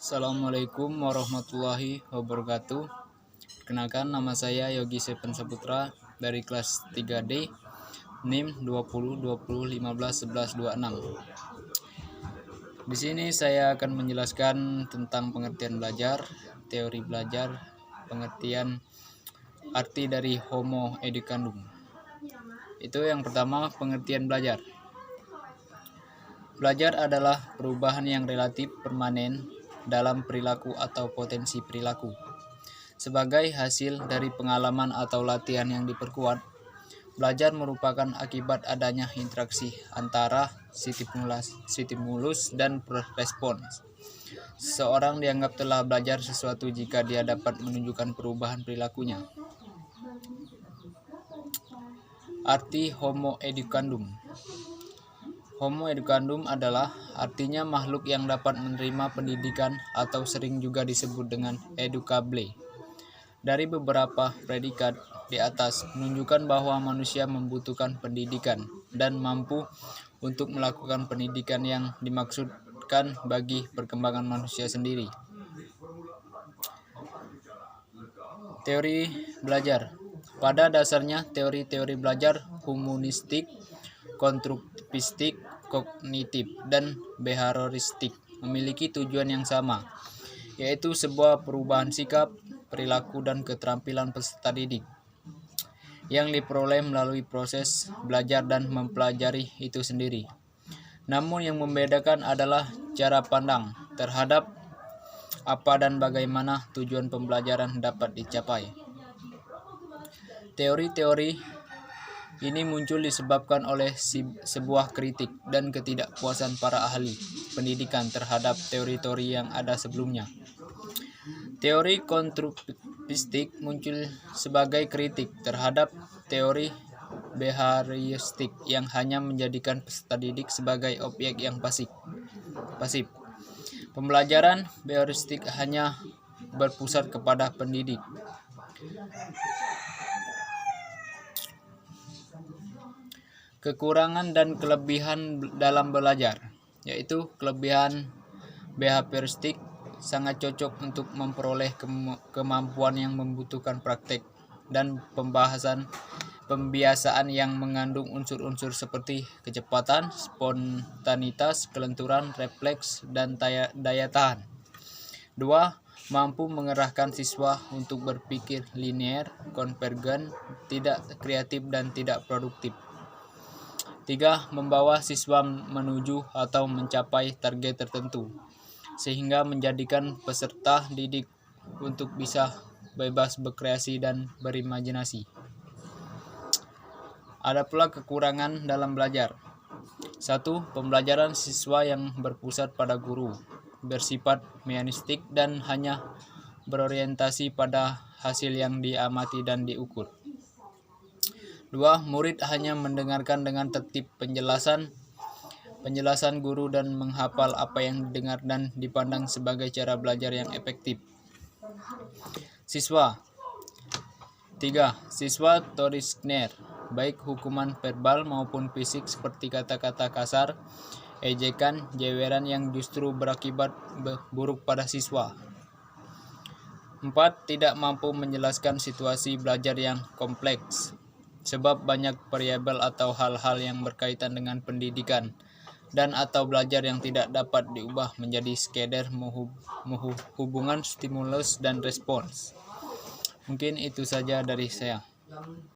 Assalamualaikum warahmatullahi wabarakatuh. Perkenalkan, nama saya Yogi Sepen Saputra dari kelas 3D, NIM 2020151126. Di sini saya akan menjelaskan tentang pengertian belajar, teori belajar, pengertian arti dari Homo educandum. Itu yang pertama, pengertian belajar. Belajar adalah perubahan yang relatif permanen dalam perilaku atau potensi perilaku. Sebagai hasil dari pengalaman atau latihan yang diperkuat, belajar merupakan akibat adanya interaksi antara stimulus dan respons. Seseorang dianggap telah belajar sesuatu jika dia dapat menunjukkan perubahan perilakunya. Arti Homo educandum. Homo educandum adalah artinya makhluk yang dapat menerima pendidikan atau sering juga disebut dengan educable. Dari beberapa predikat di atas menunjukkan bahwa manusia membutuhkan pendidikan dan mampu untuk melakukan pendidikan yang dimaksudkan bagi perkembangan manusia sendiri. Teori belajar. Pada dasarnya, teori-teori belajar humanistik, konstruktivistik, kognitif, dan behavioristik memiliki tujuan yang sama, yaitu sebuah perubahan sikap, perilaku, dan keterampilan peserta didik yang diperoleh melalui proses belajar dan mempelajari itu sendiri. Namun yang membedakan adalah cara pandang terhadap apa dan bagaimana tujuan pembelajaran dapat dicapai. Teori-teori ini muncul disebabkan oleh sebuah kritik dan ketidakpuasan para ahli pendidikan terhadap teori-teori yang ada sebelumnya. Teori konstruktivistik muncul sebagai kritik terhadap teori behavioristik yang hanya menjadikan peserta didik sebagai objek yang pasif. Pembelajaran behavioristik hanya berpusat kepada pendidik. Kekurangan dan kelebihan dalam belajar, yaitu kelebihan behavioristik sangat cocok untuk memperoleh kemampuan yang membutuhkan praktek dan pembiasaan yang mengandung unsur-unsur seperti kecepatan, spontanitas, kelenturan, refleks, dan daya tahan. 2. Mampu mengerahkan siswa untuk berpikir linear, konvergen, tidak kreatif, dan tidak produktif. 3. Membawa siswa menuju atau mencapai target tertentu, sehingga menjadikan peserta didik untuk bisa bebas berkreasi dan berimajinasi. Ada pula kekurangan dalam belajar. 1. Pembelajaran siswa yang berpusat pada guru, bersifat mekanistik dan hanya berorientasi pada hasil yang diamati dan diukur. 2. Murid hanya mendengarkan dengan tertib penjelasan guru dan menghafal apa yang didengar dan dipandang sebagai cara belajar yang efektif. Siswa. 3. Siswa tolerir baik hukuman verbal maupun fisik seperti kata-kata kasar, ejekan, jeweran yang justru berakibat buruk pada siswa. 4. Tidak mampu menjelaskan situasi belajar yang kompleks, sebab banyak variabel atau hal-hal yang berkaitan dengan pendidikan dan atau belajar yang tidak dapat diubah menjadi sekedar hubungan stimulus dan respons. Mungkin itu saja dari saya.